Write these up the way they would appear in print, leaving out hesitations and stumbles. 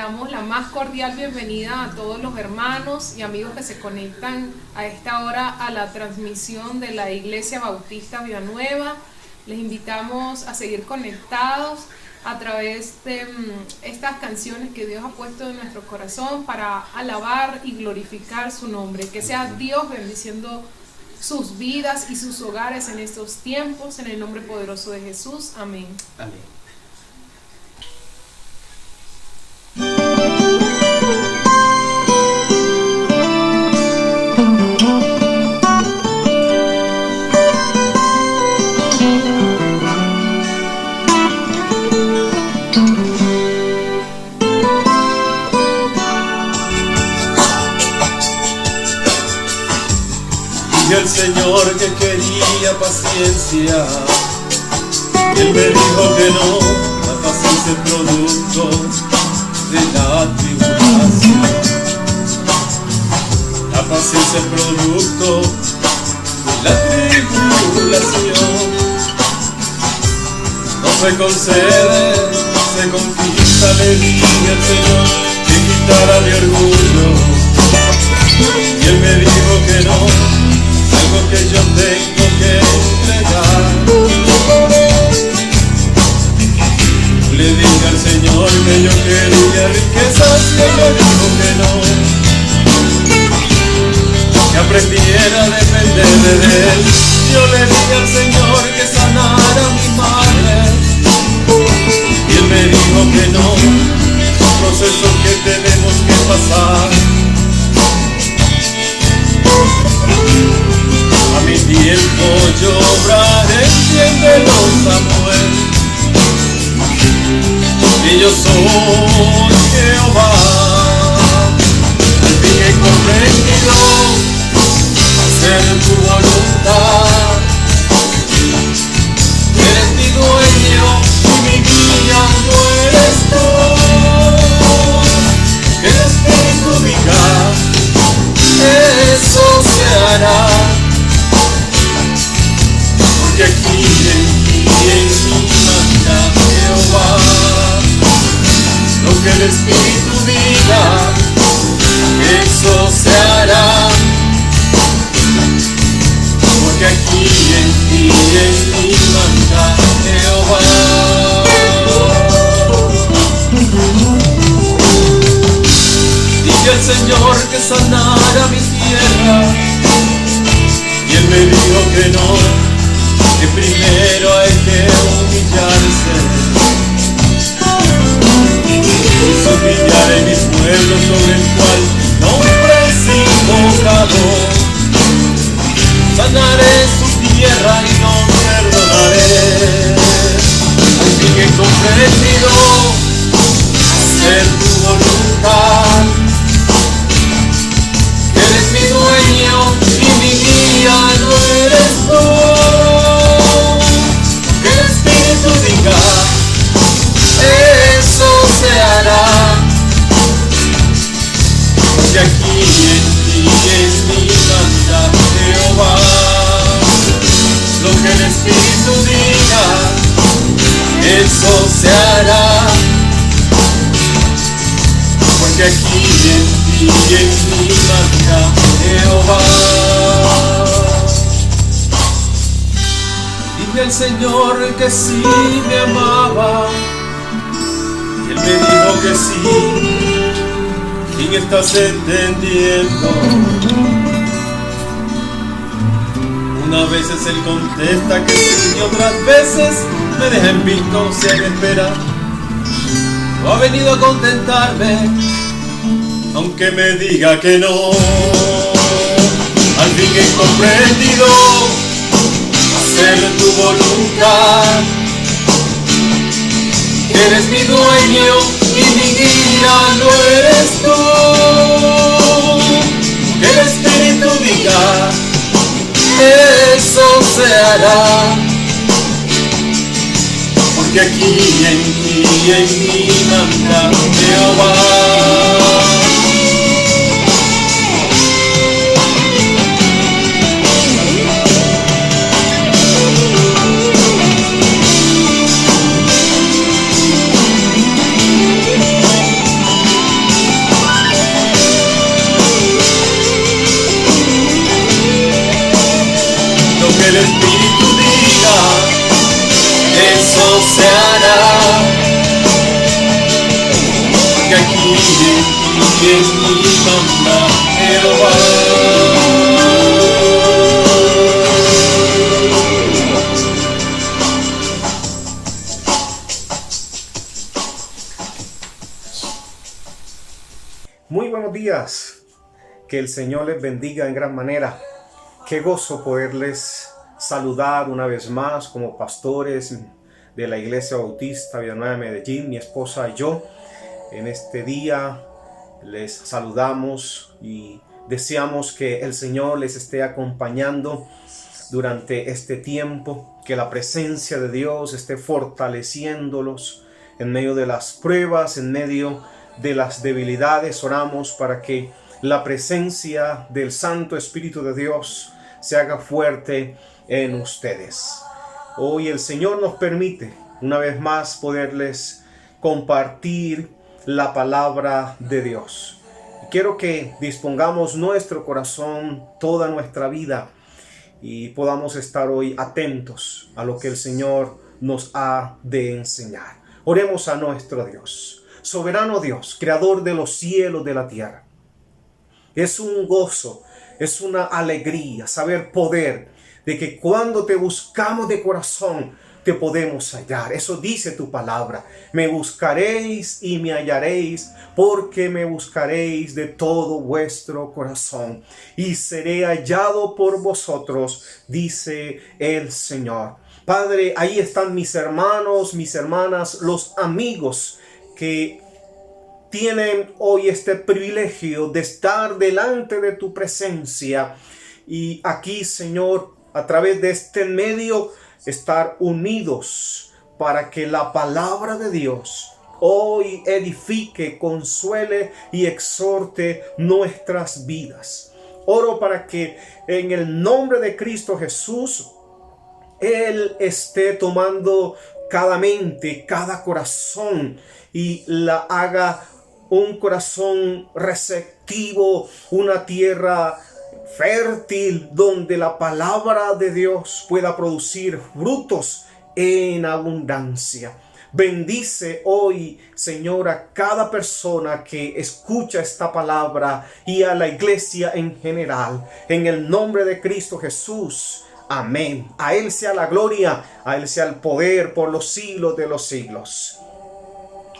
damos la más cordial bienvenida a todos los hermanos y amigos que se conectan a esta hora a la transmisión de la Iglesia Bautista Villanueva. Les invitamos a seguir conectados a través de estas canciones que Dios ha puesto en nuestro corazón para alabar y glorificar su nombre. Que sea Dios bendiciendo sus vidas y sus hogares en estos tiempos, en el nombre poderoso de Jesús. Amén. Amén. El Señor que quería paciencia, y Él me dijo que no, la paciencia es producto de la tribulación. La paciencia es producto de la tribulación. No se concede, se conquista, le dije al Señor que quitara mi orgullo, y Él me dijo que no, algo que yo tengo que entregar. Le dije al Señor que yo quería riquezas, y Él me dijo que no, que aprendiera a depender de Él. Yo le dije al Señor que sanara a mi madre, y Él me dijo que no, es un proceso que tenemos que pasar. A mi tiempo yo obraré, entiéndelo, Samuel, y yo soy Jehová. Al fin he comprendido hacer tu voluntad. Eres mi dueño y mi guía no eres tú. Que el Espíritu diga, eso se hará. Porque aquí en mí manda Jehová. Lo que el Espíritu diga, eso se hará. Porque aquí en mí manda Jehová. Dije al Señor que sanara mi tierra, y Él me dijo que no, que primero hay que humillarse. Y humillaré mis pueblos sobre el cual nombre es invocado. Sanaré su tierra y no perdonaré. Al fin he comprendido hacer tu voluntad. Eres mi dueño y mi guía no eres tú. Eso se hará. Porque aquí en mí manda Jehová. Lo que el Espíritu diga, eso se hará. Porque aquí en mí manda Jehová. Dije al Señor que sí me amaba, y Él me dijo que sí. ¿Quién estás entendiendo? Unas veces Él contesta que sí, y otras veces me deja en visto sin esperar. No ha venido a contentarme, aunque me diga que no. Al fin he comprendido hacer tu voluntad. Eres mi dueño y mi guía no eres tú. Que el Espíritu diga, eso se hará. Porque aquí en mí manda Jehová. y en mi manda Jehová. Muy buenos días, que el Señor les bendiga en gran manera. Qué gozo poderles saludar una vez más como pastores de la Iglesia Bautista Villanueva de Medellín, mi esposa y yo. En este día les saludamos y deseamos que el Señor les esté acompañando durante este tiempo, que la presencia de Dios esté fortaleciéndolos en medio de las pruebas, en medio de las debilidades. Oramos para que la presencia del Santo Espíritu de Dios se haga fuerte en ustedes. Hoy el Señor nos permite una vez más poderles compartir la palabra de Dios. Quiero que dispongamos nuestro corazón, toda nuestra vida, y podamos estar hoy atentos a lo que el Señor nos ha de enseñar. Oremos a nuestro Dios. Soberano Dios, creador de los cielos, de la tierra. Es un gozo, es una alegría saber poder de que cuando te buscamos de corazón, te podemos hallar. Eso dice tu palabra. Me buscaréis y me hallaréis, porque me buscaréis de todo vuestro corazón. Y seré hallado por vosotros, dice el Señor. Padre, ahí están mis hermanos, mis hermanas, los amigos que tienen hoy este privilegio de estar delante de tu presencia. Y aquí, Señor, a través de este medio, estar unidos para que la palabra de Dios hoy edifique, consuele y exhorte nuestras vidas. Oro para que en el nombre de Cristo Jesús, Él esté tomando cada mente, cada corazón, y la haga un corazón receptivo, una tierra fértil donde la palabra de Dios pueda producir frutos en abundancia. Bendice hoy, Señor, a cada persona que escucha esta palabra y a la iglesia en general. En el nombre de Cristo Jesús. Amén. A Él sea la gloria, a Él sea el poder por los siglos de los siglos.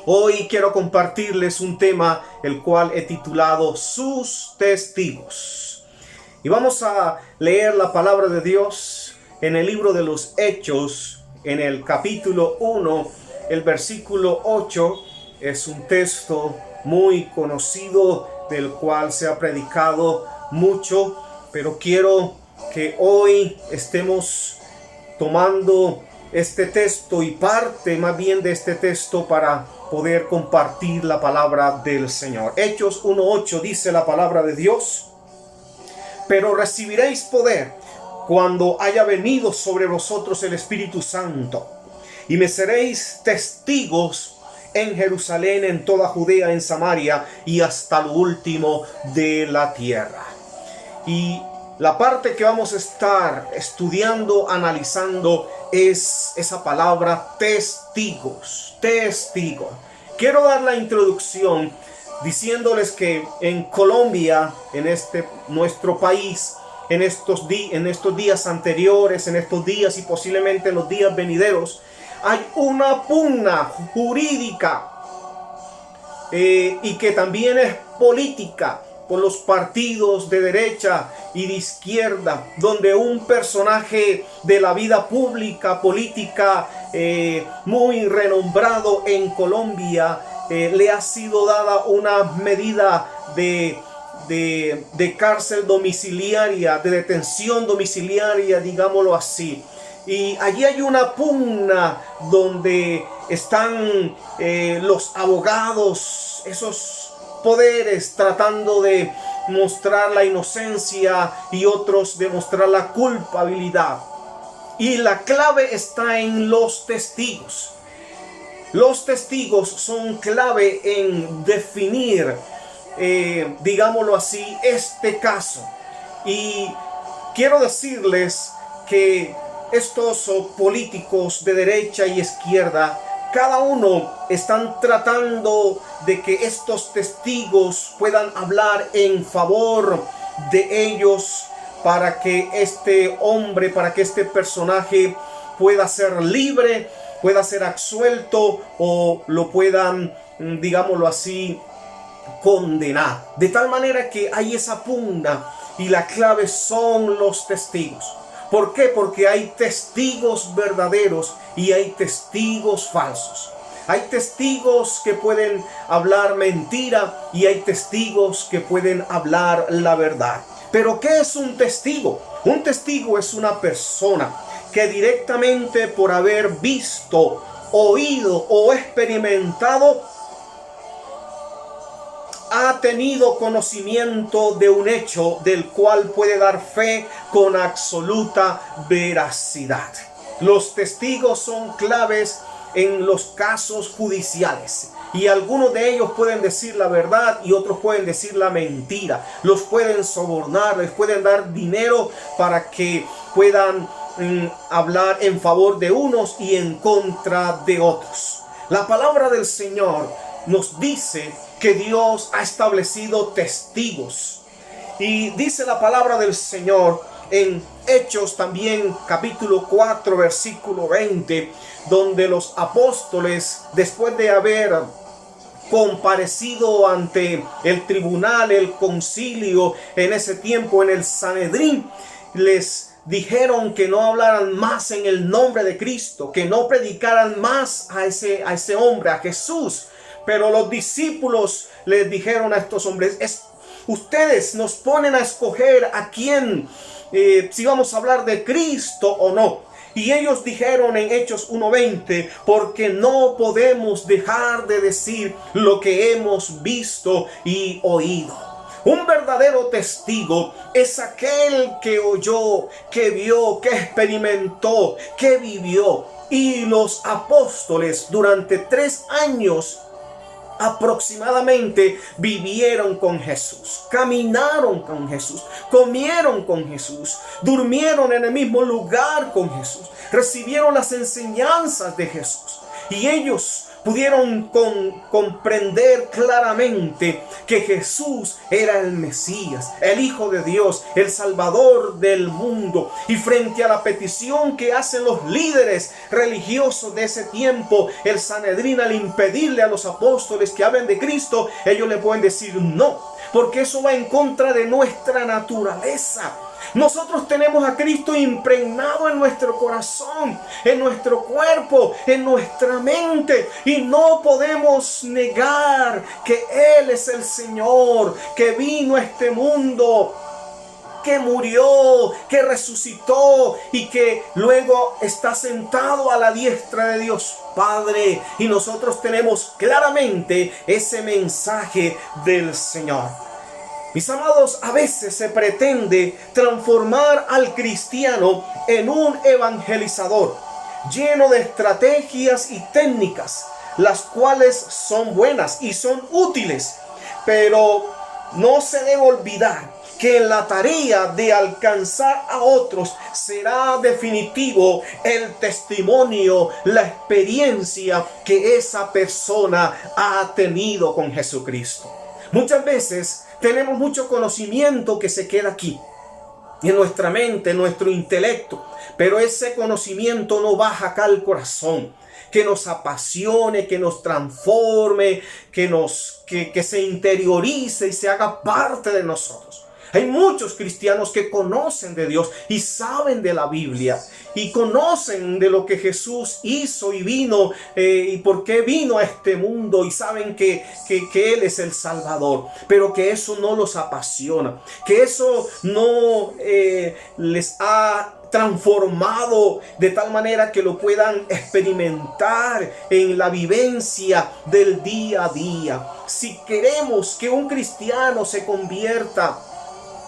Hoy quiero compartirles un tema el cual he titulado Sus testigos. Y vamos a leer la palabra de Dios en el libro de los Hechos, en el capítulo 1, el versículo 8. Es un texto muy conocido del cual se ha predicado mucho, pero quiero que hoy estemos tomando este texto y parte más bien de este texto para poder compartir la palabra del Señor. Hechos 1:8 dice la palabra de Dios: pero recibiréis poder cuando haya venido sobre vosotros el Espíritu Santo, y me seréis testigos en Jerusalén, en toda Judea, en Samaria y hasta lo último de la tierra. Y la parte que vamos a estar estudiando, analizando, es esa palabra testigos. Testigos. Quiero dar la introducción diciéndoles que en Colombia, en nuestro país, en estos días anteriores, en estos días y posiblemente en los días venideros, hay una pugna jurídica y que también es política por los partidos de derecha y de izquierda, donde un personaje de la vida pública, política, muy renombrado en Colombia, le ha sido dada una medida de cárcel domiciliaria, de detención domiciliaria, digámoslo así. Y allí hay una pugna donde están los abogados, esos poderes, tratando de mostrar la inocencia y otros de mostrar la culpabilidad. Y la clave está en los testigos. Los testigos son clave en definir, digámoslo así, este caso. Y quiero decirles que estos políticos de derecha y izquierda cada uno están tratando de que estos testigos puedan hablar en favor de ellos para que este hombre, para que este personaje pueda ser libre, pueda ser absuelto o lo puedan, digámoslo así, condenar. De tal manera que hay esa pugna y la clave son los testigos. ¿Por qué? Porque hay testigos verdaderos y hay testigos falsos. Hay testigos que pueden hablar mentira y hay testigos que pueden hablar la verdad. ¿Pero qué es un testigo? Un testigo es una persona que directamente por haber visto, oído o experimentado ha tenido conocimiento de un hecho del cual puede dar fe con absoluta veracidad. Los testigos son claves en los casos judiciales y algunos de ellos pueden decir la verdad y otros pueden decir la mentira. Los pueden sobornar, les pueden dar dinero para que puedan hablar en favor de unos y en contra de otros. La palabra del Señor nos dice que Dios ha establecido testigos. Y dice la palabra del Señor en Hechos también, capítulo 4, versículo 20, donde los apóstoles, después de haber comparecido ante el tribunal, el concilio, en ese tiempo en el Sanedrín, les dijeron que no hablaran más en el nombre de Cristo, que no predicaran más a ese hombre, a Jesús. Pero los discípulos les dijeron a estos hombres, ustedes nos ponen a escoger a quién, si vamos a hablar de Cristo o no. Y ellos dijeron en Hechos 1:20, porque no podemos dejar de decir lo que hemos visto y oído. Un verdadero testigo es aquel que oyó, que vio, que experimentó, que vivió. Y los apóstoles durante 3 años aproximadamente vivieron con Jesús, caminaron con Jesús, comieron con Jesús, durmieron en el mismo lugar con Jesús, recibieron las enseñanzas de Jesús y ellos pudieron comprender claramente que Jesús era el Mesías, el Hijo de Dios, el Salvador del mundo. Y frente a la petición que hacen los líderes religiosos de ese tiempo, el Sanedrín, al impedirle a los apóstoles que hablen de Cristo, ellos le pueden decir no, porque eso va en contra de nuestra naturaleza. Nosotros tenemos a Cristo impregnado en nuestro corazón, en nuestro cuerpo, en nuestra mente, y no podemos negar que Él es el Señor, que vino a este mundo, que murió, que resucitó y que luego está sentado a la diestra de Dios Padre. Y nosotros tenemos claramente ese mensaje del Señor. Mis amados, a veces se pretende transformar al cristiano en un evangelizador lleno de estrategias y técnicas, las cuales son buenas y son útiles, pero no se debe olvidar que en la tarea de alcanzar a otros será definitivo el testimonio, la experiencia que esa persona ha tenido con Jesucristo. Muchas veces tenemos mucho conocimiento que se queda aquí, en nuestra mente, en nuestro intelecto, pero ese conocimiento no baja acá al corazón, que nos apasione, que nos transforme, que se interiorice y se haga parte de nosotros. Hay muchos cristianos que conocen de Dios y saben de la Biblia y conocen de lo que Jesús hizo y vino y por qué vino a este mundo, y saben que Él es el Salvador, pero que eso no los apasiona, que eso no les ha transformado de tal manera que lo puedan experimentar en la vivencia del día a día. Si queremos que un cristiano se convierta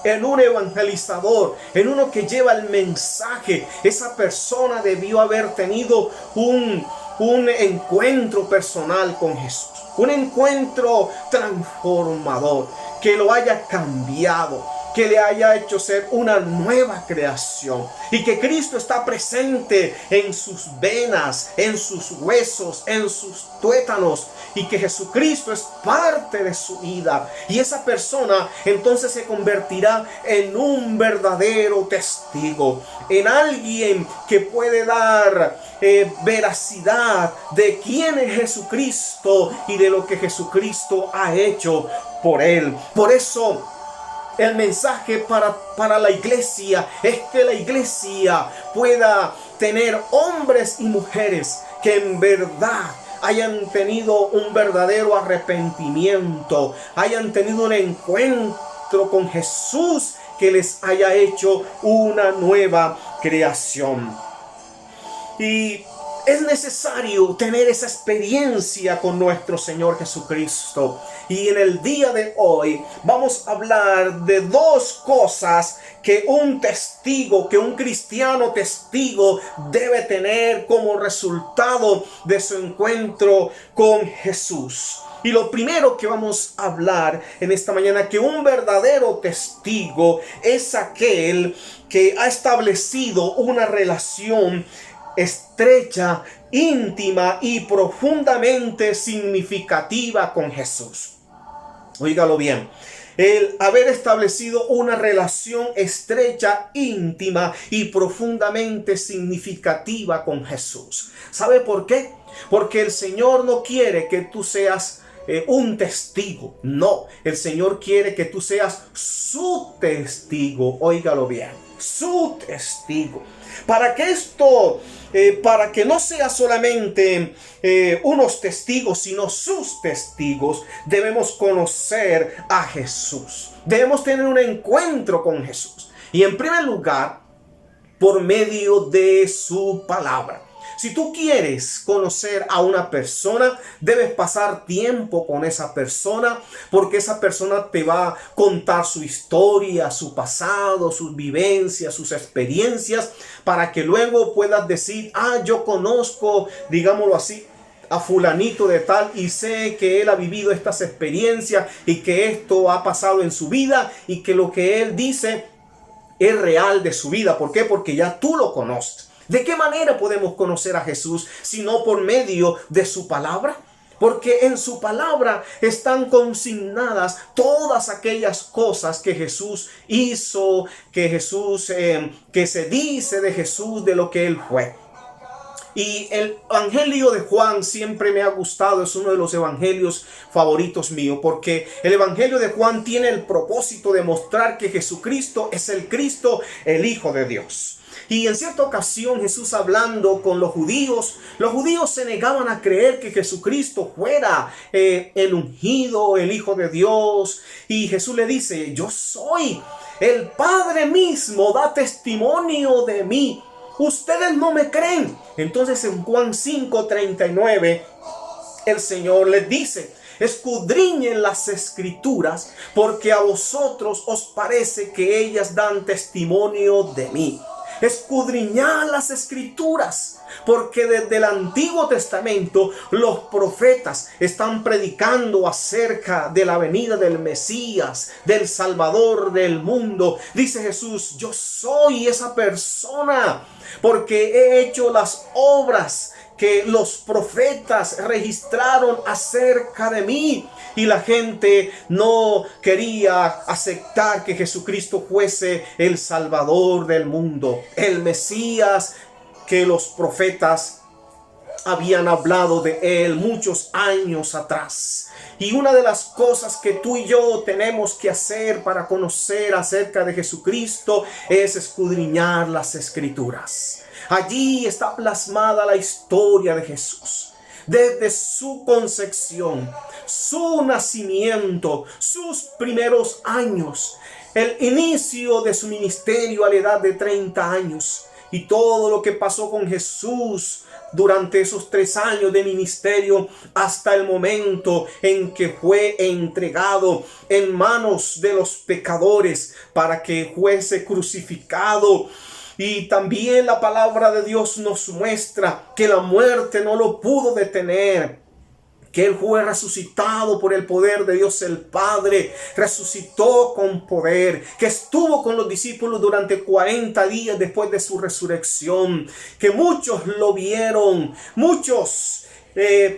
en un evangelizador, en uno que lleva el mensaje, esa persona debió haber tenido un encuentro personal con Jesús, un encuentro transformador, que lo haya cambiado, que le haya hecho ser una nueva creación, y que Cristo está presente en sus venas, en sus huesos, en sus tuétanos, y que Jesucristo es parte de su vida, y esa persona entonces se convertirá en un verdadero testigo, en alguien que puede dar veracidad de quién es Jesucristo y de lo que Jesucristo ha hecho por él. Por eso el mensaje para la iglesia es que la iglesia pueda tener hombres y mujeres que en verdad hayan tenido un verdadero arrepentimiento, hayan tenido un encuentro con Jesús que les haya hecho una nueva creación. Y es necesario tener esa experiencia con nuestro Señor Jesucristo. Y en el día de hoy vamos a hablar de dos cosas que un testigo, que un cristiano testigo debe tener como resultado de su encuentro con Jesús. Y lo primero que vamos a hablar en esta mañana, que un verdadero testigo es aquel que ha establecido una relación estrecha, íntima y profundamente significativa con Jesús. Óigalo bien. El haber establecido una relación estrecha, íntima y profundamente significativa con Jesús. ¿Sabe por qué? Porque el Señor no quiere que tú seas un testigo. No, el Señor quiere que tú seas su testigo. Óigalo bien, su testigo. Para que esto, para que no sea solamente unos testigos, sino sus testigos, debemos conocer a Jesús. Debemos tener un encuentro con Jesús. Y en primer lugar, por medio de su palabra. Si tú quieres conocer a una persona, debes pasar tiempo con esa persona, porque esa persona te va a contar su historia, su pasado, sus vivencias, sus experiencias, para que luego puedas decir, yo conozco, digámoslo así, a fulanito de tal y sé que él ha vivido estas experiencias y que esto ha pasado en su vida y que lo que él dice es real de su vida. ¿Por qué? Porque ya tú lo conoces. ¿De qué manera podemos conocer a Jesús si no por medio de su palabra? Porque en su palabra están consignadas todas aquellas cosas que Jesús hizo, que se dice de Jesús, de lo que él fue. Y el evangelio de Juan siempre me ha gustado, es uno de los evangelios favoritos míos, porque el evangelio de Juan tiene el propósito de mostrar que Jesucristo es el Cristo, el Hijo de Dios. Y en cierta ocasión Jesús, hablando con los judíos se negaban a creer que Jesucristo fuera el ungido, el Hijo de Dios. Y Jesús le dice, yo soy. El Padre mismo da testimonio de mí. Ustedes no me creen. Entonces en Juan 5:39 el Señor les dice, escudriñen las escrituras, porque a vosotros os parece que ellas dan testimonio de mí. Escudriñad las escrituras, porque desde el Antiguo Testamento los profetas están predicando acerca de la venida del Mesías, del Salvador del mundo. Dice Jesús, yo soy esa persona, porque he hecho las obras que los profetas registraron acerca de mí. Y la gente no quería aceptar que Jesucristo fuese el Salvador del mundo, el Mesías que los profetas habían hablado de él muchos años atrás. Y una de las cosas que tú y yo tenemos que hacer para conocer acerca de Jesucristo es escudriñar las escrituras. Allí está plasmada la historia de Jesús. Desde su concepción, su nacimiento, sus primeros años, el inicio de su ministerio a la edad de 30 años y todo lo que pasó con Jesús durante esos 3 años de ministerio hasta el momento en que fue entregado en manos de los pecadores para que fuese crucificado. Y también la palabra de Dios nos muestra que la muerte no lo pudo detener, que Él fue resucitado por el poder de Dios el Padre, resucitó con poder, que estuvo con los discípulos durante 40 días después de su resurrección, que muchos lo vieron, muchos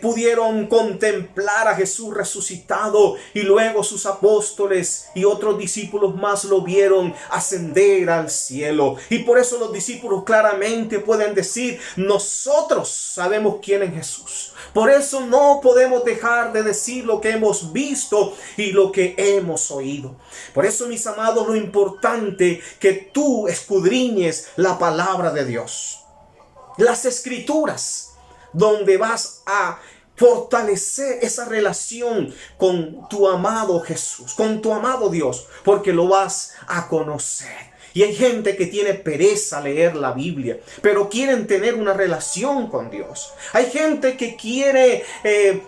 pudieron contemplar a Jesús resucitado, y luego sus apóstoles y otros discípulos más lo vieron ascender al cielo. Y por eso los discípulos claramente pueden decir: nosotros sabemos quién es Jesús. Por eso no podemos dejar de decir lo que hemos visto y lo que hemos oído. Por eso, mis amados, lo importante que tú escudriñes la palabra de Dios, las escrituras, donde vas a fortalecer esa relación con tu amado Jesús, con tu amado Dios, porque lo vas a conocer. Y hay gente que tiene pereza leer la Biblia, pero quieren tener una relación con Dios. Hay gente que quiere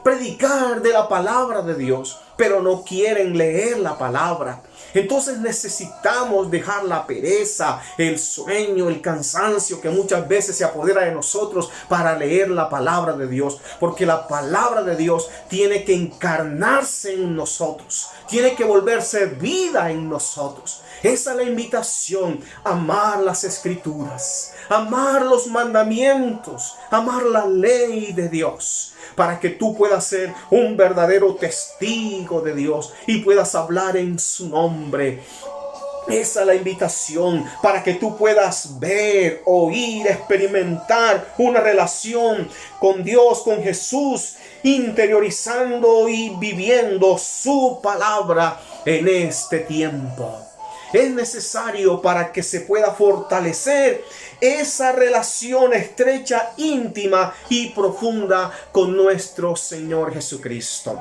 predicar de la palabra de Dios, pero no quieren leer la palabra. Entonces necesitamos dejar la pereza, el sueño, el cansancio que muchas veces se apodera de nosotros para leer la palabra de Dios. Porque la palabra de Dios tiene que encarnarse en nosotros, tiene que volverse vida en nosotros. Esa es la invitación: amar las escrituras, amar los mandamientos, amar la ley de Dios, para que tú puedas ser un verdadero testigo de Dios y puedas hablar en su nombre. Esa es la invitación, para que tú puedas ver, oír, experimentar una relación con Dios, con Jesús, interiorizando y viviendo su palabra en este tiempo. Es necesario para que se pueda fortalecer esa relación estrecha, íntima y profunda con nuestro Señor Jesucristo.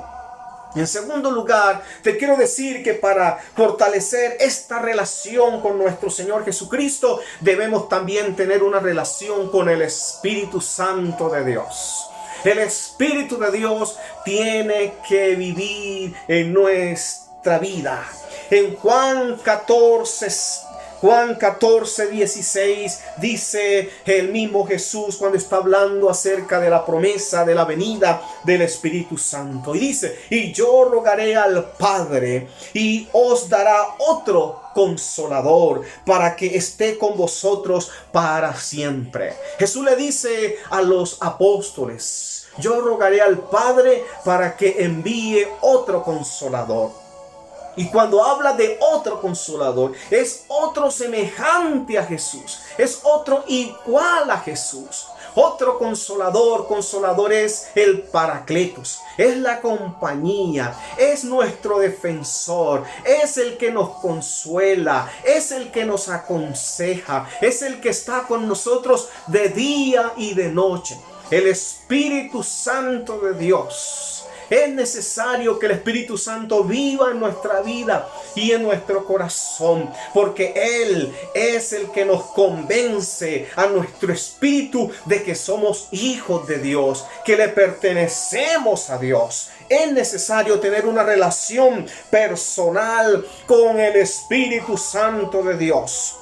En segundo lugar, te quiero decir que para fortalecer esta relación con nuestro Señor Jesucristo, debemos también tener una relación con el Espíritu Santo de Dios. El Espíritu de Dios tiene que vivir en nuestra vida. En Juan 14:16 dice el mismo Jesús cuando está hablando acerca de la promesa de la venida del Espíritu Santo. Y dice: y yo rogaré al Padre y os dará otro Consolador para que esté con vosotros para siempre. Jesús le dice a los apóstoles: yo rogaré al Padre para que envíe otro Consolador. Y cuando habla de otro Consolador, es otro semejante a Jesús, es otro igual a Jesús. Otro consolador es el Paracletos, es la compañía, es nuestro defensor, es el que nos consuela, es el que nos aconseja, es el que está con nosotros de día y de noche. El Espíritu Santo de Dios. Es necesario que el Espíritu Santo viva en nuestra vida y en nuestro corazón, porque Él es el que nos convence a nuestro espíritu de que somos hijos de Dios, que le pertenecemos a Dios. Es necesario tener una relación personal con el Espíritu Santo de Dios,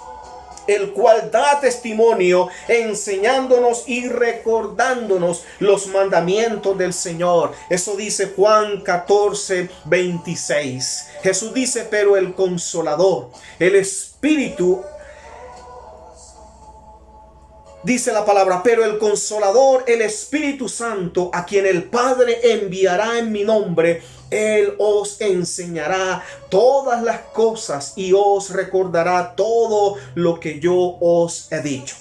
el cual da testimonio enseñándonos y recordándonos los mandamientos del Señor. Eso dice Juan 14:26. Jesús dice: pero el Consolador, el Espíritu, dice la palabra: pero el Consolador, el Espíritu Santo, a quien el Padre enviará en mi nombre, Él os enseñará todas las cosas y os recordará todo lo que yo os he dicho.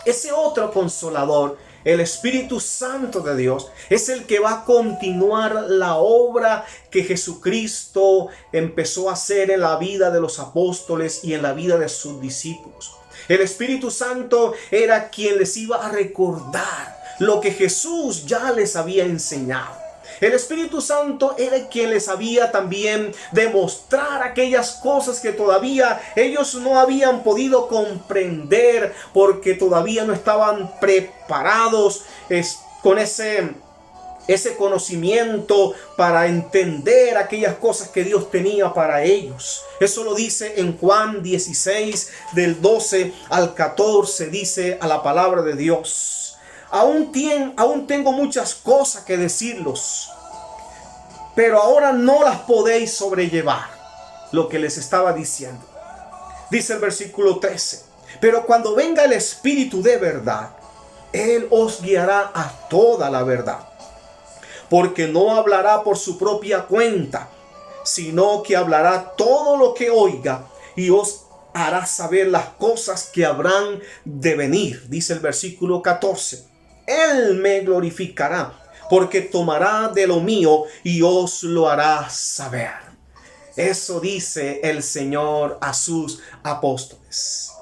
Ese otro Consolador, el Espíritu Santo de Dios, es el que va a continuar la obra que Jesucristo empezó a hacer en la vida de los apóstoles y en la vida de sus discípulos. El Espíritu Santo era quien les iba a recordar lo que Jesús ya les había enseñado. El Espíritu Santo era quien les había también de mostrar aquellas cosas que todavía ellos no habían podido comprender, porque todavía no estaban preparados con ese conocimiento para entender aquellas cosas que Dios tenía para ellos. Eso lo dice en Juan 16, del 12 al 14, dice a la palabra de Dios: aún tengo muchas cosas que decirlos, pero ahora no las podéis sobrellevar. Lo que les estaba diciendo. Dice el versículo 13, pero cuando venga el Espíritu de verdad, Él os guiará a toda la verdad, porque no hablará por su propia cuenta, sino que hablará todo lo que oiga y os hará saber las cosas que habrán de venir. Dice el versículo 14, Él me glorificará, porque tomará de lo mío y os lo hará saber. Eso dice el Señor a sus apóstoles.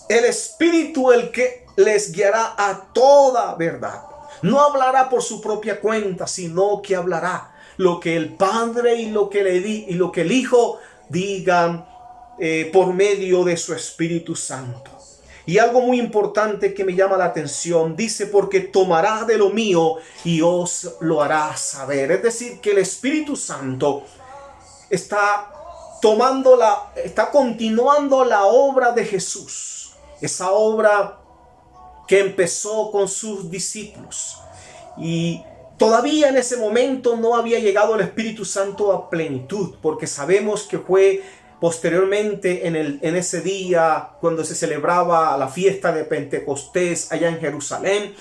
El Espíritu el que les guiará a toda verdad. No hablará por su propia cuenta, sino que hablará lo que el Padre y lo que el Hijo digan por medio de su Espíritu Santo. Y algo muy importante que me llama la atención, dice, porque tomará de lo mío y os lo hará saber. Es decir, que el Espíritu Santo está continuando la obra de Jesús. Esa obra que empezó con sus discípulos. Y todavía en ese momento no había llegado el Espíritu Santo a plenitud, porque sabemos que fue posteriormente en ese día cuando se celebraba la fiesta de Pentecostés allá en Jerusalén,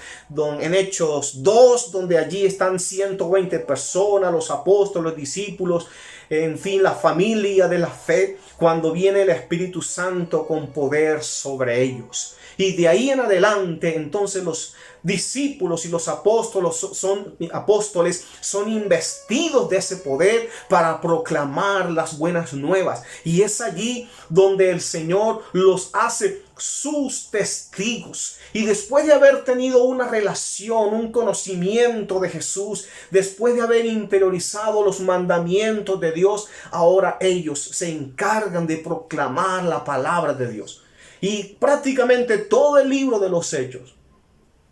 en Hechos 2, donde allí están 120 personas, los apóstoles, los discípulos, en fin, la familia de la fe, cuando viene el Espíritu Santo con poder sobre ellos. Y de ahí en adelante, entonces los discípulos y los apóstoles son investidos de ese poder para proclamar las buenas nuevas. Y es allí donde el Señor los hace sus testigos. Y después de haber tenido una relación, un conocimiento de Jesús, después de haber interiorizado los mandamientos de Dios, ahora ellos se encargan de proclamar la palabra de Dios. Y prácticamente todo el libro de los Hechos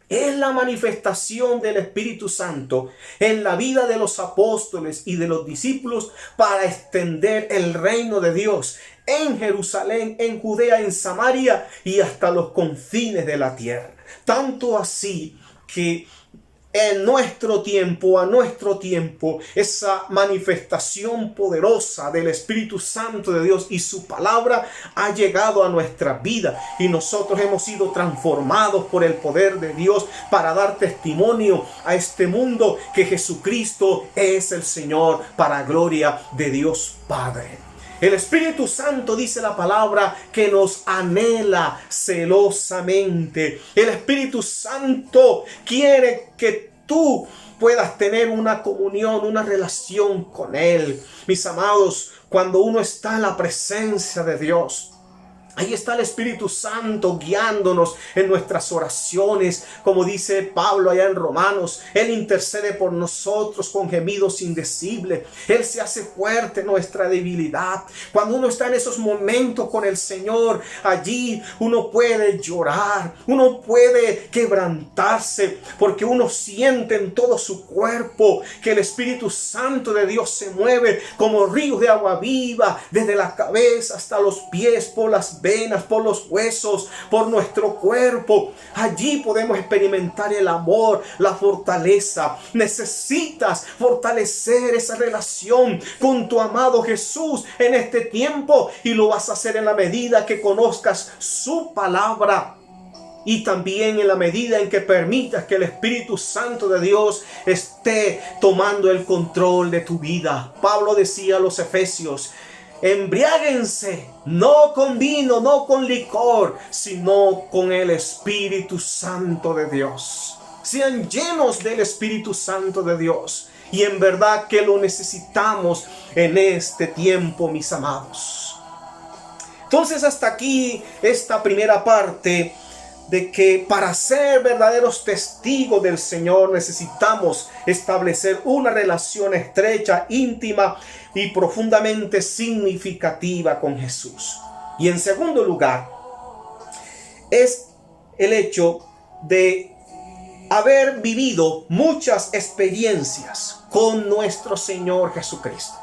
es la manifestación del Espíritu Santo en la vida de los apóstoles y de los discípulos para extender el reino de Dios en Jerusalén, en Judea, en Samaria y hasta los confines de la tierra. Tanto así que a nuestro tiempo, esa manifestación poderosa del Espíritu Santo de Dios y su palabra ha llegado a nuestra vida y nosotros hemos sido transformados por el poder de Dios para dar testimonio a este mundo que Jesucristo es el Señor para gloria de Dios Padre. El Espíritu Santo, dice la palabra, que nos anhela celosamente. El Espíritu Santo quiere que tú puedas tener una comunión, una relación con Él. Mis amados, cuando uno está en la presencia de Dios, ahí está el Espíritu Santo guiándonos en nuestras oraciones. Como dice Pablo allá en Romanos, Él intercede por nosotros con gemidos indecibles. Él se hace fuerte en nuestra debilidad. Cuando uno está en esos momentos con el Señor, allí uno puede llorar, uno puede quebrantarse, porque uno siente en todo su cuerpo que el Espíritu Santo de Dios se mueve como ríos de agua viva, desde la cabeza hasta los pies, por las venas, por los huesos, por nuestro cuerpo. Allí podemos experimentar el amor, la fortaleza. Necesitas fortalecer esa relación con tu amado Jesús en este tiempo, y lo vas a hacer en la medida que conozcas su palabra y también en la medida en que permitas que el Espíritu Santo de Dios esté tomando el control de tu vida. Pablo decía a los Efesios: embriáguense, no con vino, no con licor, sino con el Espíritu Santo de Dios. Sean llenos del Espíritu Santo de Dios. Y en verdad que lo necesitamos en este tiempo, mis amados. Entonces, hasta aquí esta primera parte de que para ser verdaderos testigos del Señor necesitamos establecer una relación estrecha, íntima y profundamente significativa con Jesús. Y en segundo lugar, es el hecho de haber vivido muchas experiencias con nuestro Señor Jesucristo.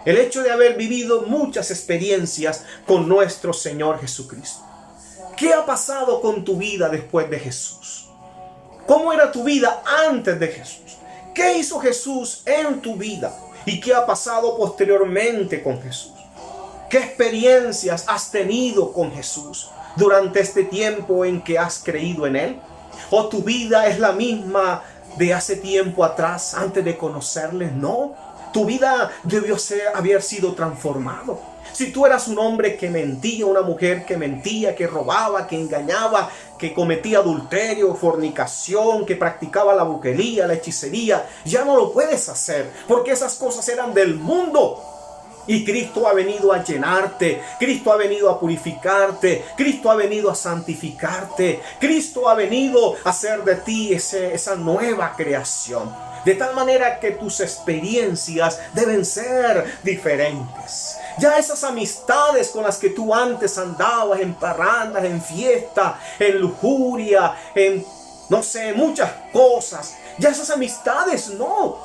El hecho de haber vivido muchas experiencias con nuestro Señor Jesucristo. ¿Qué ha pasado con tu vida después de Jesús? ¿Cómo era tu vida antes de Jesús? ¿Qué hizo Jesús en tu vida? ¿Y qué ha pasado posteriormente con Jesús? ¿Qué experiencias has tenido con Jesús durante este tiempo en que has creído en Él? ¿O tu vida es la misma de hace tiempo atrás, antes de conocerle? No, tu vida debió haber sido transformado. Si tú eras un hombre que mentía, una mujer que mentía, que robaba, que engañaba, que cometía adulterio, fornicación, que practicaba la brujería, la hechicería, ya no lo puedes hacer, porque esas cosas eran del mundo. Y Cristo ha venido a llenarte, Cristo ha venido a purificarte, Cristo ha venido a santificarte, Cristo ha venido a hacer de ti esa nueva creación. De tal manera que tus experiencias deben ser diferentes. Ya esas amistades con las que tú antes andabas en parrandas, en fiesta, en lujuria, en no sé, muchas cosas, ya esas amistades no.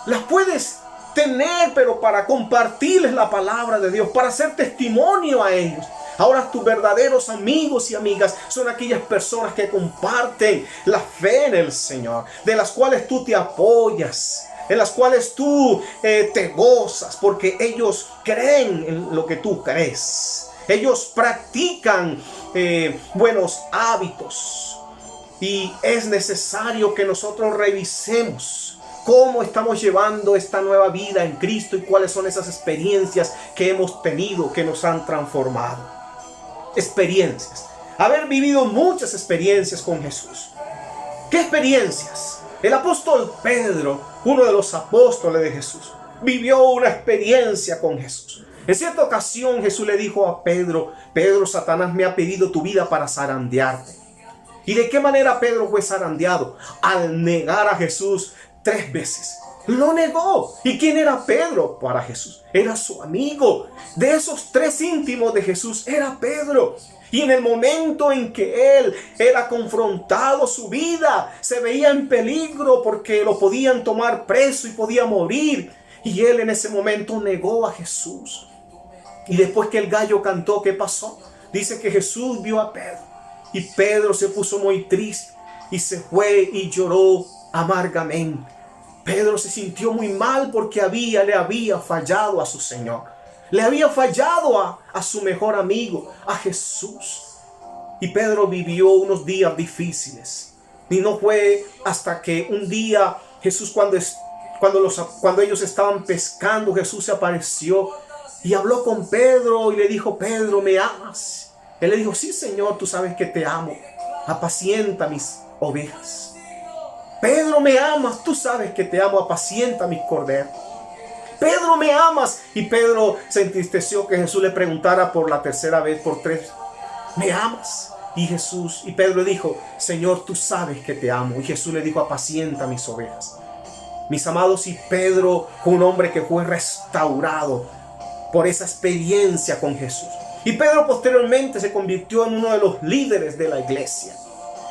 Las puedes tener, pero para compartirles la palabra de Dios, para hacer testimonio a ellos. Ahora tus verdaderos amigos y amigas son aquellas personas que comparten la fe en el Señor, de las cuales tú te apoyas, en las cuales tú te gozas, porque ellos creen en lo que tú crees. Ellos practican buenos hábitos, y es necesario que nosotros revisemos cómo estamos llevando esta nueva vida en Cristo y cuáles son esas experiencias que hemos tenido que nos han transformado. Experiencias. Haber vivido muchas experiencias con Jesús. ¿Qué experiencias? El apóstol Pedro, uno de los apóstoles de Jesús, vivió una experiencia con Jesús. En cierta ocasión Jesús le dijo a Pedro: Pedro, Satanás me ha pedido tu vida para zarandearte. ¿Y de qué manera Pedro fue zarandeado? Al negar a Jesús 3 veces. Lo negó. ¿Y quién era Pedro para Jesús? Era su amigo. De esos 3 íntimos de Jesús era Pedro. Y en el momento en que él era confrontado, su vida se veía en peligro porque lo podían tomar preso y podía morir. Y él en ese momento negó a Jesús. Y después que el gallo cantó, ¿qué pasó? Dice que Jesús vio a Pedro. Y Pedro se puso muy triste y se fue y lloró amargamente. Pedro se sintió muy mal porque le había fallado a su Señor. Le había fallado a su mejor amigo, a Jesús. Y Pedro vivió unos días difíciles. Y no fue hasta que un día Jesús, cuando ellos estaban pescando, Jesús se apareció y habló con Pedro y le dijo: Pedro, ¿me amas? Él le dijo: sí, Señor, tú sabes que te amo. Apacienta mis ovejas. Pedro, ¿me amas? Tú sabes que te amo. Apacienta mis corderos. Pedro, ¿me amas? Y Pedro se entristeció que Jesús le preguntara por la tercera vez, por 3: ¿me amas? Y Pedro le dijo: Señor, tú sabes que te amo. Y Jesús le dijo: apacienta mis ovejas. Mis amados, y Pedro fue un hombre que fue restaurado por esa experiencia con Jesús. Y Pedro posteriormente se convirtió en uno de los líderes de la iglesia.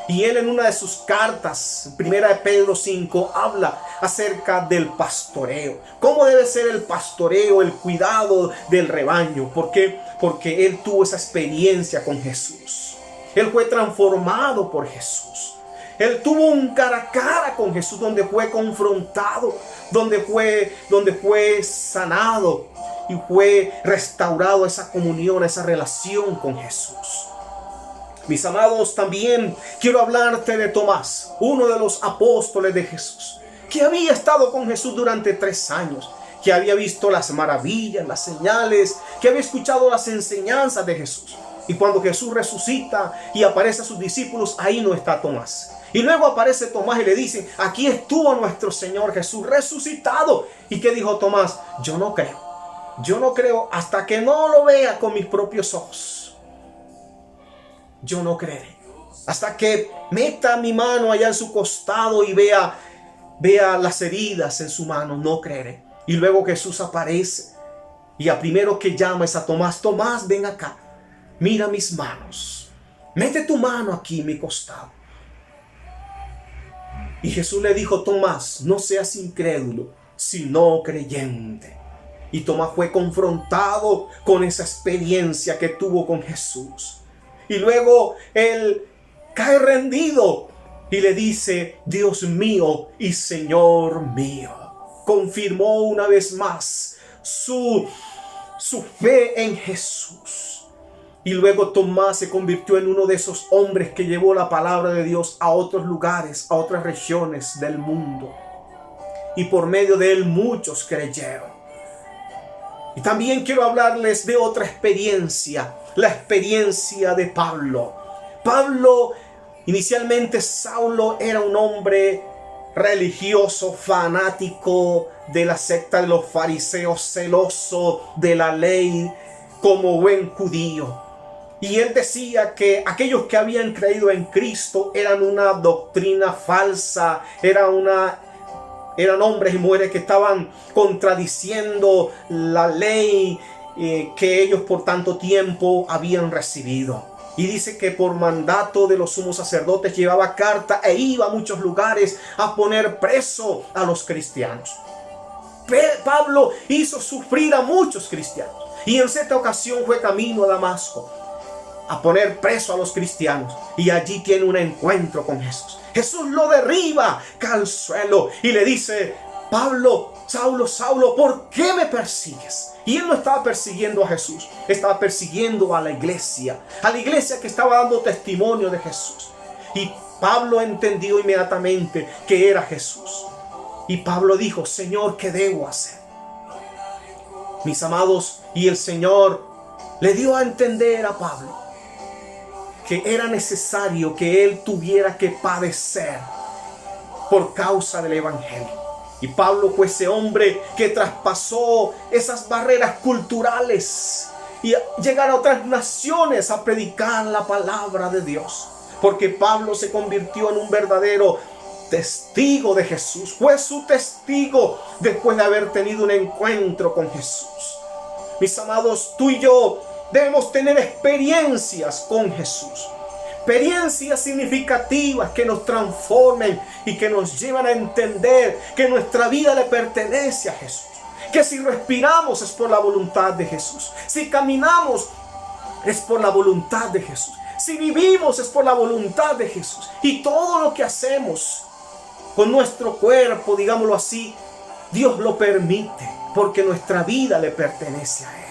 Y él en una de sus cartas, primera de Pedro 5, habla acerca del pastoreo. ¿Cómo debe ser el pastoreo, el cuidado del rebaño? ¿Por qué? Porque él tuvo esa experiencia con Jesús. Él fue transformado por Jesús. Él tuvo un cara a cara con Jesús, donde fue confrontado, donde fue sanado y fue restaurado esa comunión, esa relación con Jesús. Mis amados, también quiero hablarte de Tomás, uno de los apóstoles de Jesús, que había estado con Jesús durante 3 años, que había visto las maravillas, las señales, que había escuchado las enseñanzas de Jesús. Y cuando Jesús resucita y aparece a sus discípulos, ahí no está Tomás. Y luego aparece Tomás y le dicen: aquí estuvo nuestro Señor Jesús resucitado. ¿Y qué dijo Tomás? Yo no creo hasta que no lo vea con mis propios ojos. Yo no creeré hasta que meta mi mano allá en su costado y vea las heridas en su mano. No creeré. Y luego Jesús aparece y a primero que llama es a Tomás: Tomás, ven acá, mira mis manos, mete tu mano aquí en mi costado. Y Jesús le dijo: Tomás, no seas incrédulo, sino creyente. Y Tomás fue confrontado con esa experiencia que tuvo con Jesús. Y luego él cae rendido y le dice: Dios mío y Señor mío. confirmó una vez más su fe en Jesús. Y luego Tomás se convirtió en uno de esos hombres que llevó la palabra de Dios a otros lugares, a otras regiones del mundo. Y por medio de él muchos creyeron. Y también quiero hablarles de otra experiencia, la experiencia de Pablo. Pablo, inicialmente Saulo, era un hombre religioso, fanático de la secta de los fariseos, celoso de la ley como buen judío. Y él decía que aquellos que habían creído en Cristo eran una doctrina falsa, eran hombres y mujeres que estaban contradiciendo la ley que ellos por tanto tiempo habían recibido. Y dice que por mandato de los sumos sacerdotes llevaba carta e iba a muchos lugares a poner preso a los cristianos. Pablo hizo sufrir a muchos cristianos. Y en cierta ocasión fue camino a Damasco a poner preso a los cristianos. Y allí tiene un encuentro con Jesús. Jesús lo derriba, cae al suelo y le dice: Pablo, Saulo, Saulo, ¿por qué me persigues? Y él no estaba persiguiendo a Jesús, estaba persiguiendo a la iglesia que estaba dando testimonio de Jesús. Y Pablo entendió inmediatamente que era Jesús. Y Pablo dijo: Señor, ¿qué debo hacer? Mis amados, y el Señor le dio a entender a Pablo que era necesario que él tuviera que padecer por causa del evangelio. Y Pablo fue ese hombre que traspasó esas barreras culturales y llegar a otras naciones a predicar la palabra de Dios. Porque Pablo se convirtió en un verdadero testigo de Jesús. Fue su testigo después de haber tenido un encuentro con Jesús. Mis amados, tú y yo debemos tener experiencias con Jesús. Experiencias significativas que nos transformen y que nos llevan a entender que nuestra vida le pertenece a Jesús. Que si respiramos es por la voluntad de Jesús. Si caminamos es por la voluntad de Jesús. Si vivimos es por la voluntad de Jesús. Y todo lo que hacemos con nuestro cuerpo, digámoslo así, Dios lo permite porque nuestra vida le pertenece a Él.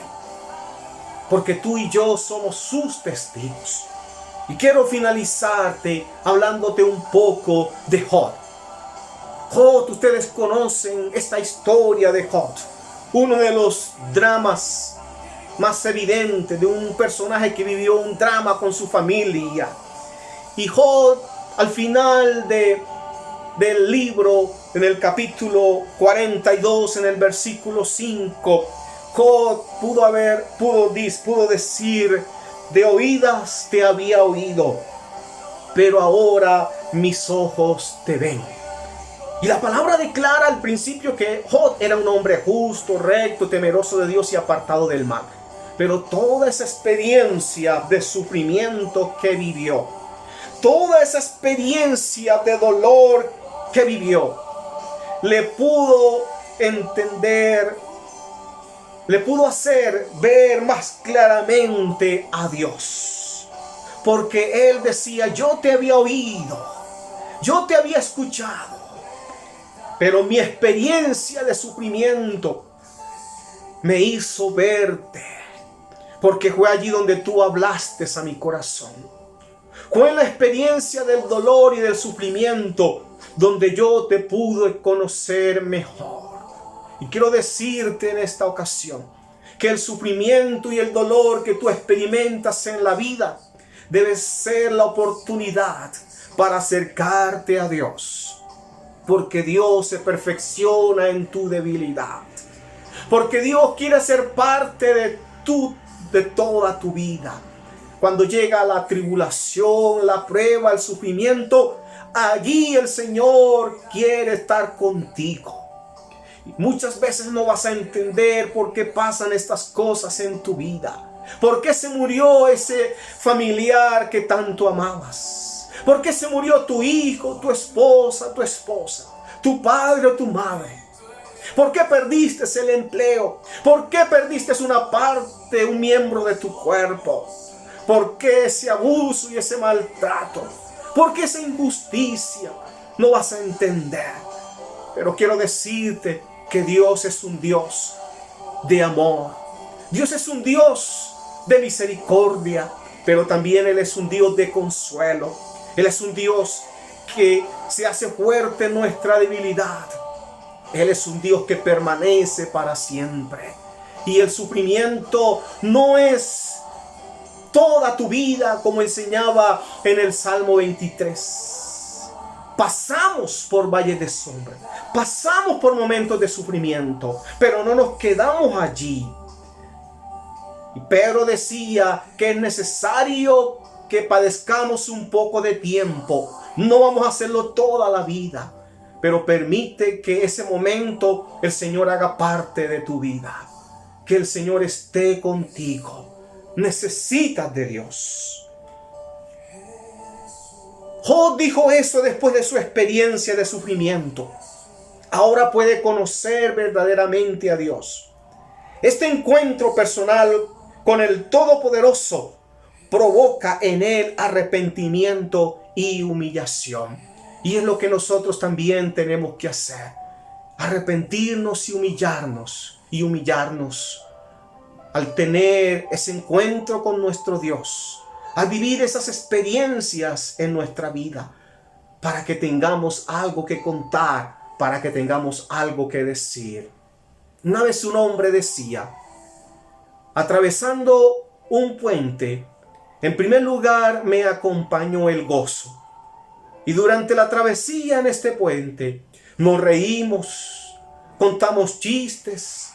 Porque tú y yo somos sus testigos. Y quiero finalizarte hablándote un poco de Job. Job, ustedes conocen esta historia de Job. Uno de los dramas más evidentes de un personaje que vivió un drama con su familia. Y Job, al final del libro, en el capítulo 42, en el versículo 5, Job pudo decir: de oídas te había oído, pero ahora mis ojos te ven. Y la palabra declara al principio que Job era un hombre justo, recto, temeroso de Dios y apartado del mal. Pero toda esa experiencia de sufrimiento que vivió, toda esa experiencia de dolor que vivió, le pudo hacer ver más claramente a Dios. Porque él decía: yo te había oído, yo te había escuchado, pero mi experiencia de sufrimiento me hizo verte, porque fue allí donde tú hablaste a mi corazón. Fue en la experiencia del dolor y del sufrimiento donde yo te pude conocer mejor. Y quiero decirte en esta ocasión que el sufrimiento y el dolor que tú experimentas en la vida debe ser la oportunidad para acercarte a Dios. Porque Dios se perfecciona en tu debilidad. Porque Dios quiere ser parte de toda tu vida. Cuando llega la tribulación, la prueba, el sufrimiento, allí el Señor quiere estar contigo. Muchas veces no vas a entender por qué pasan estas cosas en tu vida. ¿Por qué se murió ese familiar que tanto amabas? ¿Por qué se murió tu hijo, tu esposa, tu padre o tu madre? ¿Por qué perdiste el empleo? ¿Por qué perdiste una parte, un miembro de tu cuerpo? ¿Por qué ese abuso y ese maltrato? ¿Por qué esa injusticia? No vas a entender. Pero quiero decirte que Dios es un Dios de amor. Dios es un Dios de misericordia, pero también Él es un Dios de consuelo. Él es un Dios que se hace fuerte en nuestra debilidad. Él es un Dios que permanece para siempre. Y el sufrimiento no es toda tu vida, como enseñaba en el Salmo 23. Pasamos por valles de sombra, pasamos por momentos de sufrimiento, pero no nos quedamos allí. Y Pedro decía que es necesario que padezcamos un poco de tiempo. No vamos a hacerlo toda la vida, pero permite que ese momento el Señor haga parte de tu vida. Que el Señor esté contigo. Necesitas de Dios. Job dijo eso después de su experiencia de sufrimiento. Ahora puede conocer verdaderamente a Dios. Este encuentro personal con el Todopoderoso provoca en él arrepentimiento y humillación. Y es lo que nosotros también tenemos que hacer. Arrepentirnos y humillarnos. Y humillarnos al tener ese encuentro con nuestro Dios. Al vivir esas experiencias en nuestra vida. Para que tengamos algo que contar. Para que tengamos algo que decir. Una vez un hombre decía, atravesando un puente, en primer lugar me acompañó el gozo. Y durante la travesía en este puente, nos reímos, contamos chistes,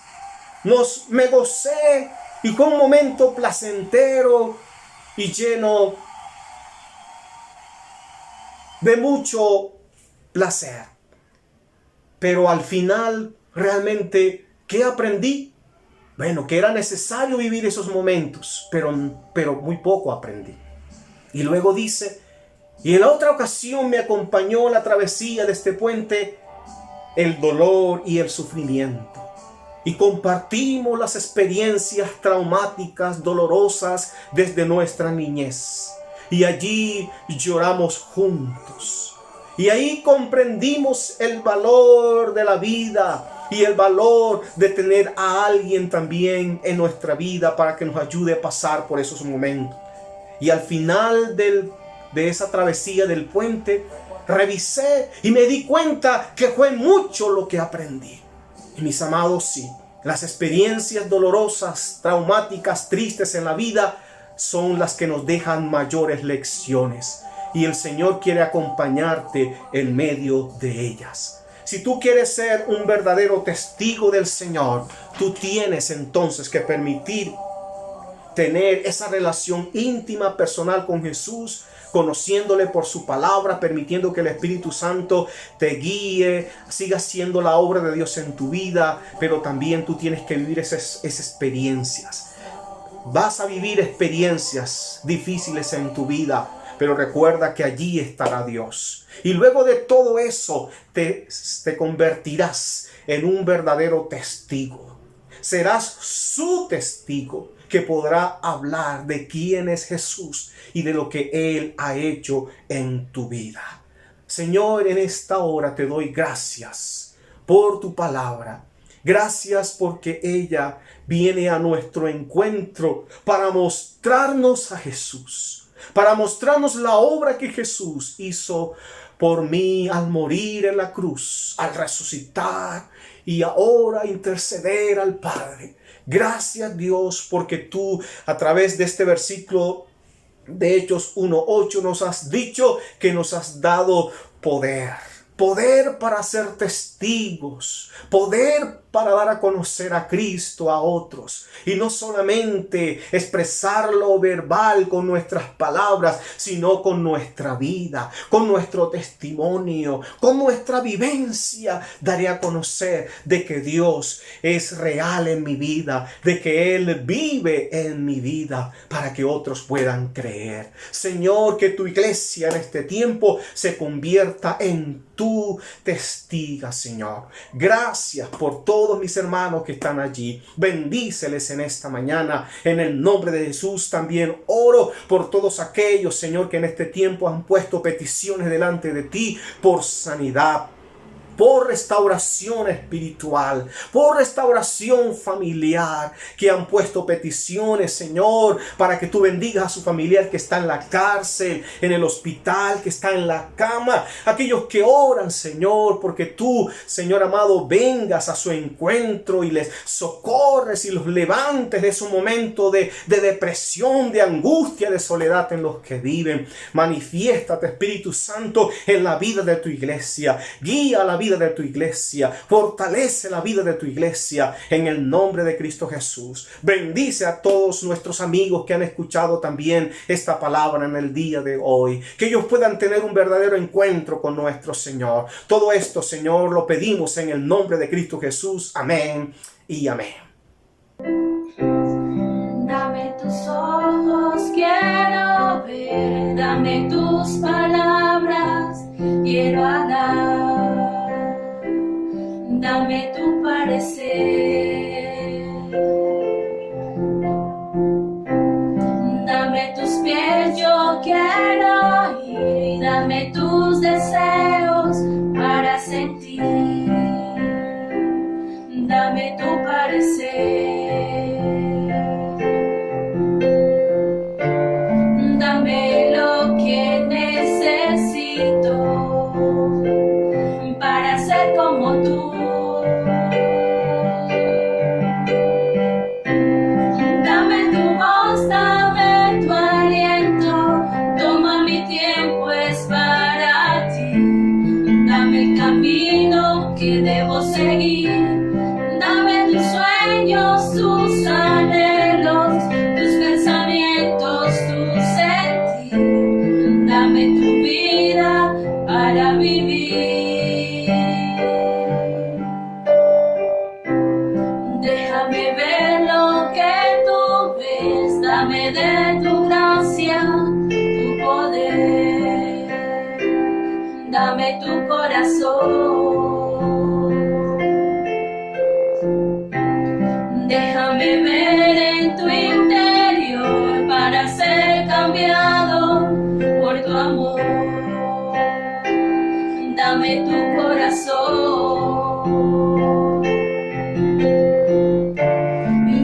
me gocé y fue un momento placentero y lleno de mucho placer. Pero al final, realmente, ¿qué aprendí? Bueno, que era necesario vivir esos momentos, pero muy poco aprendí. Y luego dice, y en la otra ocasión me acompañó la travesía de este puente, el dolor y el sufrimiento. Y compartimos las experiencias traumáticas, dolorosas desde nuestra niñez. Y allí lloramos juntos. Y ahí comprendimos el valor de la vida y el valor de tener a alguien también en nuestra vida para que nos ayude a pasar por esos momentos. Y al final de esa travesía del puente, revisé y me di cuenta que fue mucho lo que aprendí. Y mis amados, sí, las experiencias dolorosas, traumáticas, tristes en la vida son las que nos dejan mayores lecciones. Y el Señor quiere acompañarte en medio de ellas. Si tú quieres ser un verdadero testigo del Señor, tú tienes entonces que permitir tener esa relación íntima, personal con Jesús, conociéndole por su palabra, permitiendo que el Espíritu Santo te guíe, siga haciendo la obra de Dios en tu vida, pero también tú tienes que vivir esas experiencias. Vas a vivir experiencias difíciles en tu vida, pero recuerda que allí estará Dios. Y luego de todo eso te convertirás en un verdadero testigo. Serás su testigo que podrá hablar de quién es Jesús y de lo que Él ha hecho en tu vida. Señor, en esta hora te doy gracias por tu palabra. Gracias porque ella viene a nuestro encuentro para mostrarnos a Jesús. Para mostrarnos la obra que Jesús hizo por mí al morir en la cruz, al resucitar y ahora interceder al Padre. Gracias, Dios, porque tú a través de este versículo de Hechos 1:8 nos has dicho que nos has dado poder. Poder para ser testigos, poder para dar a conocer a Cristo a otros. Y no solamente expresarlo verbal con nuestras palabras, sino con nuestra vida, con nuestro testimonio, con nuestra vivencia. Daré a conocer de que Dios es real en mi vida, de que Él vive en mi vida, para que otros puedan creer. Señor, que tu iglesia en este tiempo se convierta en tu testiga, Señor. Gracias por todos mis hermanos que están allí. Bendíceles en esta mañana. En el nombre de Jesús también oro por todos aquellos, Señor, que en este tiempo han puesto peticiones delante de ti por sanidad, por restauración espiritual, por restauración familiar, que han puesto peticiones, Señor, para que tú bendigas a su familiar que está en la cárcel, en el hospital, que está en la cama. Aquellos que oran, Señor, porque tú, Señor amado, vengas a su encuentro y les socorres y los levantes de su momento de depresión, de angustia, de soledad en los que viven. Manifiéstate, Espíritu Santo, en la vida de tu iglesia. Guía la vida de tu iglesia. Fortalece la vida de tu iglesia en el nombre de Cristo Jesús. Bendice a todos nuestros amigos que han escuchado también esta palabra en el día de hoy. Que ellos puedan tener un verdadero encuentro con nuestro Señor. Todo esto, Señor, lo pedimos en el nombre de Cristo Jesús. Amén y amén. Dame tus ojos, quiero ver, dame tus palabras, quiero hablar, dame tu parecer, dame tus pies, yo quiero ir, dame tus deseos para sentir, dame tu parecer. Dame lo que necesito para ser como tú. Dame tu voz, dame tu aliento. Toma mi tiempo, es para ti. Dame el camino que debo seguir. Dame tus sueños, tus anhelos, tus pensamientos, tu sentir. Dame tu vida para vivir. Déjame ver lo que tú ves. Dame de tu gracia, tu poder. Dame tu corazón. Déjame ver en tu interior para ser cambiado por tu amor. Dame tu corazón.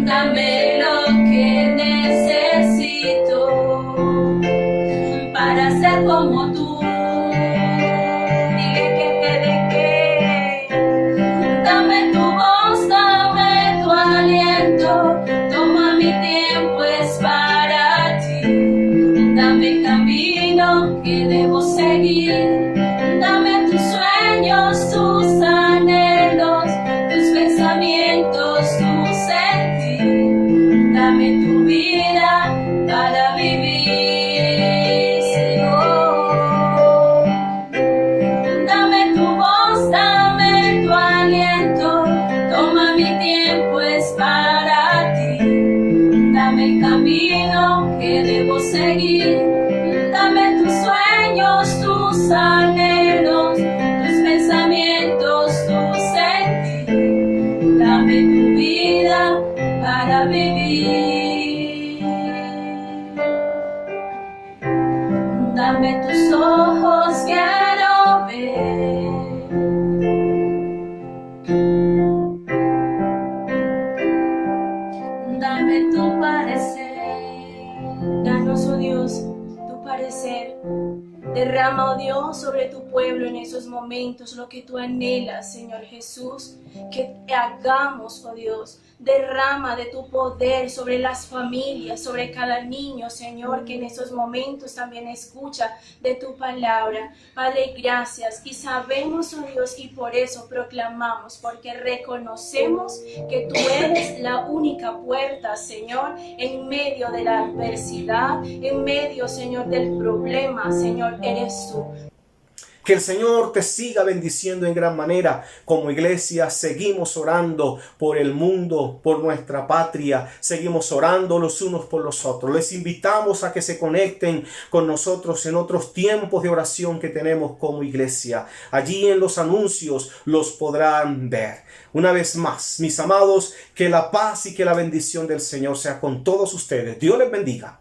Dame lo que necesito para ser como tú. Dile que te deje. Dame tu voz, dame tu aliento. Toma mi tiempo, es para ti. Dame el camino que debo seguir. Dame tus sueños, tus anhelos, tus pensamientos, tu sentir. Dame tu vida para vivir, Señor. Dame tu voz, dame tu aliento. Toma mi tiempo, es para ti. Dame el camino que debo seguir. Dame tus sueños, tus anhelos, tus pensamientos, tu sentir. Dame tu vida para vivir. Dame tus ojos, quiero ver. Dame tu parecer. Danos, oh Dios, tu parecer. Derrama, oh Dios, sobre tu pueblo en esos momentos lo que tú anhelas, Señor Jesús, que hagamos, oh Dios. Derrama de tu poder sobre las familias, sobre cada niño, Señor, que en esos momentos también escucha de tu palabra. Padre, gracias. Y sabemos, oh Dios, y por eso proclamamos, porque reconocemos que tú eres la única puerta, Señor, en medio de la adversidad, en medio, Señor, del problema, Señor, eres tú. Que el Señor te siga bendiciendo en gran manera. Como iglesia seguimos orando por el mundo, por nuestra patria. Seguimos orando los unos por los otros. Les invitamos a que se conecten con nosotros en otros tiempos de oración que tenemos como iglesia. Allí en los anuncios los podrán ver. Una vez más, mis amados, que la paz y que la bendición del Señor sea con todos ustedes. Dios les bendiga.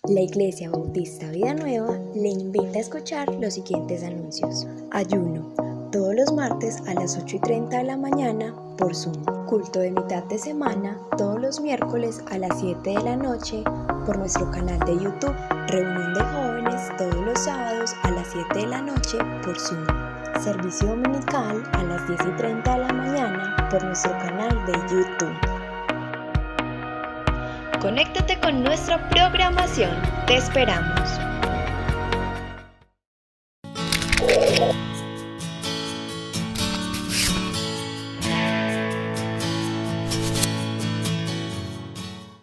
La Iglesia Bautista Vida Nueva le invita a escuchar los siguientes anuncios. Ayuno, todos los martes a las 8:30 de la mañana por Zoom. Culto de mitad de semana, todos los miércoles a las 7 de la noche por nuestro canal de YouTube. Reunión de jóvenes todos los sábados a las 7 de la noche por Zoom. Servicio dominical a las 10:30 de la mañana por nuestro canal de YouTube. Conéctate con nuestra programación. Te esperamos.